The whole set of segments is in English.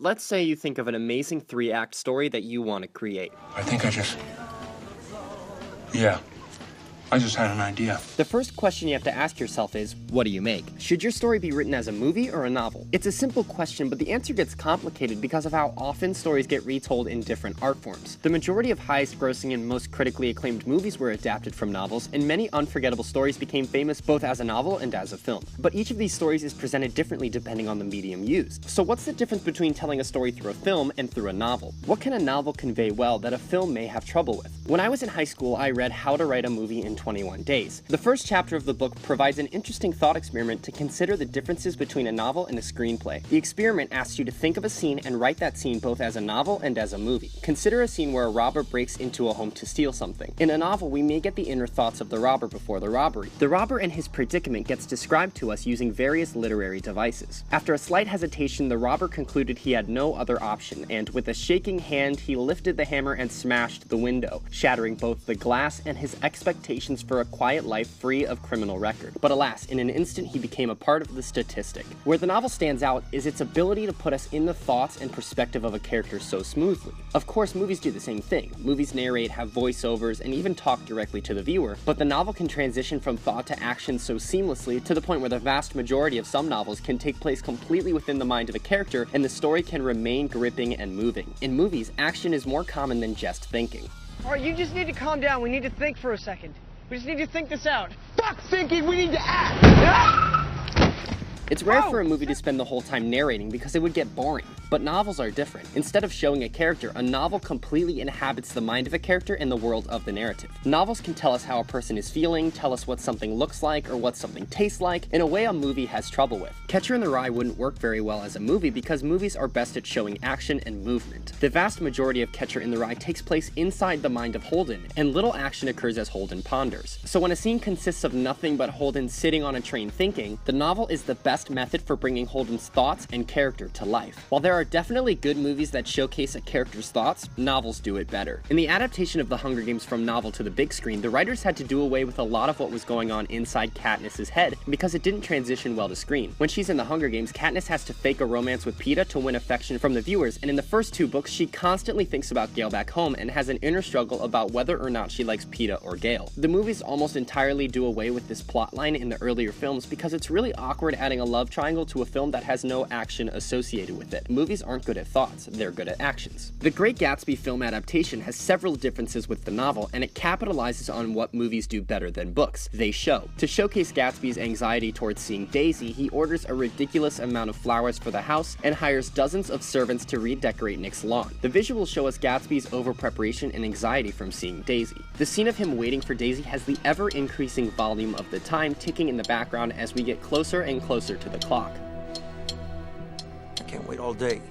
let's say you think of an amazing 3-act story that you want to create. Yeah. I just had an idea. The first question you have to ask yourself is, what do you make? Should your story be written as a movie or a novel? It's a simple question, but the answer gets complicated because of how often stories get retold in different art forms. The majority of highest grossing and most critically acclaimed movies were adapted from novels, and many unforgettable stories became famous both as a novel and as a film. But each of these stories is presented differently depending on the medium used. So what's the difference between telling a story through a film and through a novel? What can a novel convey well that a film may have trouble with? When I was in high school, I read How to Write a Movie in 21 Days. The first chapter of the book provides an interesting thought experiment to consider the differences between a novel and a screenplay. The experiment asks you to think of a scene and write that scene both as a novel and as a movie. Consider a scene where a robber breaks into a home to steal something. In a novel, we may get the inner thoughts of the robber before the robbery. The robber and his predicament gets described to us using various literary devices. After a slight hesitation, the robber concluded he had no other option, and with a shaking hand, he lifted the hammer and smashed the window, shattering both the glass and his expectations for a quiet life free of criminal record. But alas, in an instant he became a part of the statistic. Where the novel stands out is its ability to put us in the thoughts and perspective of a character so smoothly. Of course, movies do the same thing. Movies narrate, have voiceovers, and even talk directly to the viewer, but the novel can transition from thought to action so seamlessly to the point where the vast majority of some novels can take place completely within the mind of a character and the story can remain gripping and moving. In movies, action is more common than just thinking. Alright, you just need to calm down. We need to think for a second. We just need to think this out. Fuck thinking, we need to act! It's rare for a movie to spend the whole time narrating because it would get boring, but novels are different. Instead of showing a character, a novel completely inhabits the mind of a character and the world of the narrative. Novels can tell us how a person is feeling, tell us what something looks like or what something tastes like, in a way a movie has trouble with. Catcher in the Rye wouldn't work very well as a movie because movies are best at showing action and movement. The vast majority of Catcher in the Rye takes place inside the mind of Holden, and little action occurs as Holden ponders. So when a scene consists of nothing but Holden sitting on a train thinking, the novel is the best method for bringing Holden's thoughts and character to life. While there are definitely good movies that showcase a character's thoughts, novels do it better. In the adaptation of The Hunger Games from novel to the big screen, the writers had to do away with a lot of what was going on inside Katniss's head because it didn't transition well to screen. When she's in The Hunger Games, Katniss has to fake a romance with Peeta to win affection from the viewers, and in the first 2 books, she constantly thinks about Gale back home and has an inner struggle about whether or not she likes Peeta or Gale. The movies almost entirely do away with this plotline in the earlier films because it's really awkward adding a love triangle to a film that has no action associated with it. Movies aren't good at thoughts, they're good at actions. The Great Gatsby film adaptation has several differences with the novel, and it capitalizes on what movies do better than books. They show. To showcase Gatsby's anxiety towards seeing Daisy, he orders a ridiculous amount of flowers for the house and hires dozens of servants to redecorate Nick's lawn. The visuals show us Gatsby's over-preparation and anxiety from seeing Daisy. The scene of him waiting for Daisy has the ever-increasing volume of the time ticking in the background as we get closer and closer to the clock. I can't wait all day.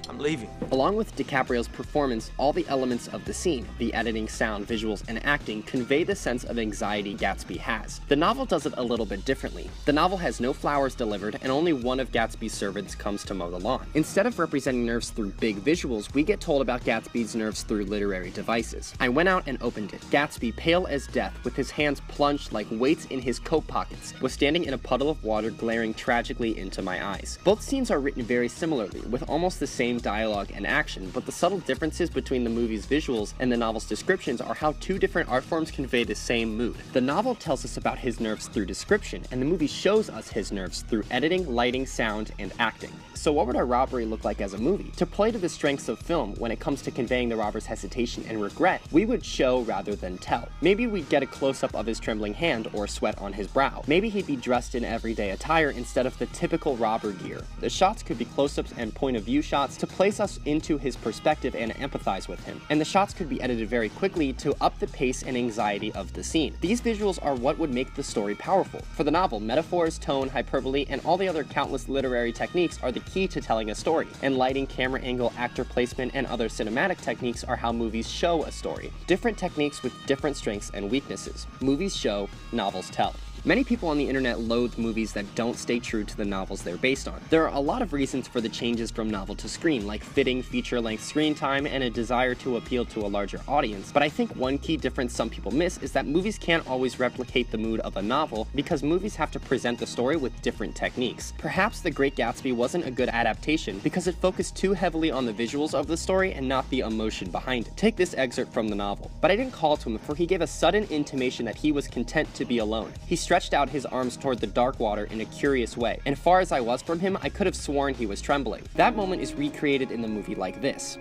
I'm leaving. Along with DiCaprio's performance, all the elements of the scene, the editing, sound, visuals, and acting, convey the sense of anxiety Gatsby has. The novel does it a little bit differently. The novel has no flowers delivered, and only one of Gatsby's servants comes to mow the lawn. Instead of representing nerves through big visuals, we get told about Gatsby's nerves through literary devices. I went out and opened it. Gatsby, pale as death, with his hands plunged like weights in his coat pockets, was standing in a puddle of water glaring tragically into my eyes. Both scenes are written very similarly, with almost the same dialogue and action, but the subtle differences between the movie's visuals and the novel's descriptions are how 2 different art forms convey the same mood. The novel tells us about his nerves through description, and the movie shows us his nerves through editing, lighting, sound, and acting. So what would a robbery look like as a movie? To play to the strengths of film when it comes to conveying the robber's hesitation and regret, we would show rather than tell. Maybe we'd get a close-up of his trembling hand or sweat on his brow. Maybe he'd be dressed in everyday attire instead of the typical robber gear. The shots could be close-ups and point-of-view shots to place us into his perspective and empathize with him. And the shots could be edited very quickly to up the pace and anxiety of the scene. These visuals are what would make the story powerful. For the novel, metaphors, tone, hyperbole, and all the other countless literary techniques are the key to telling a story, and lighting, camera angle, actor placement, and other cinematic techniques are how movies show a story. Different techniques with different strengths and weaknesses. Movies show, novels tell. Many people on the internet loathe movies that don't stay true to the novels they're based on. There are a lot of reasons for the changes from novel to screen, like fitting feature-length screen time and a desire to appeal to a larger audience, but I think one key difference some people miss is that movies can't always replicate the mood of a novel because movies have to present the story with different techniques. Perhaps The Great Gatsby wasn't a good adaptation because it focused too heavily on the visuals of the story and not the emotion behind it. Take this excerpt from the novel. "But I didn't call to him, for he gave a sudden intimation that he was content to be alone. He stretched out his arms toward the dark water in a curious way, and far as I was from him, I could have sworn he was trembling." That moment is recreated in the movie like this.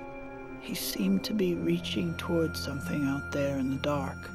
He seemed to be reaching towards something out there in the dark.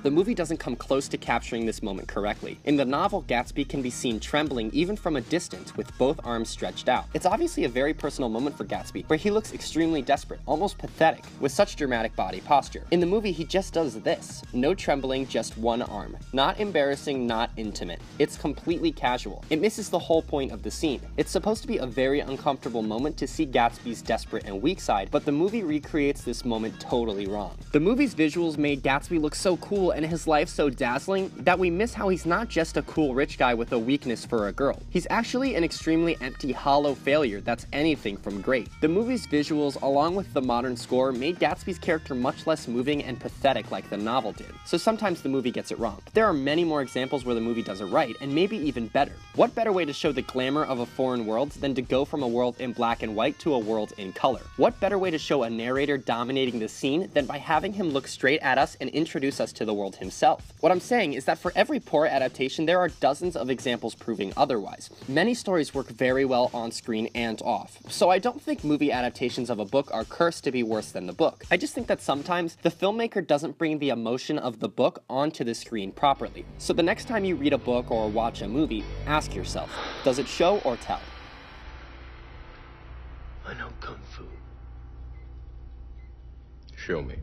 The movie doesn't come close to capturing this moment correctly. In the novel, Gatsby can be seen trembling even from a distance with both arms stretched out. It's obviously a very personal moment for Gatsby, where he looks extremely desperate, almost pathetic, with such dramatic body posture. In the movie, he just does this. No trembling, just one arm. Not embarrassing, not intimate. It's completely casual. It misses the whole point of the scene. It's supposed to be a very uncomfortable moment to see Gatsby's desperate and weak side, but the movie recreates this moment totally wrong. The movie's visuals made Gatsby look so cool and his life so dazzling that we miss how he's not just a cool rich guy with a weakness for a girl. He's actually an extremely empty, hollow failure that's anything from great. The movie's visuals, along with the modern score, made Gatsby's character much less moving and pathetic like the novel did, so sometimes the movie gets it wrong. But there are many more examples where the movie does it right, and maybe even better. What better way to show the glamour of a foreign world than to go from a world in black and white to a world in color? What better way to show a narrator dominating the scene than by having him look straight at us and introduce us to the world himself? What I'm saying is that for every poor adaptation, there are dozens of examples proving otherwise. Many stories work very well on screen and off, so I don't think movie adaptations of a book are cursed to be worse than the book. I just think that sometimes the filmmaker doesn't bring the emotion of the book onto the screen properly. So the next time you read a book or watch a movie, ask yourself, does it show or tell? I know Kung Fu. Show me.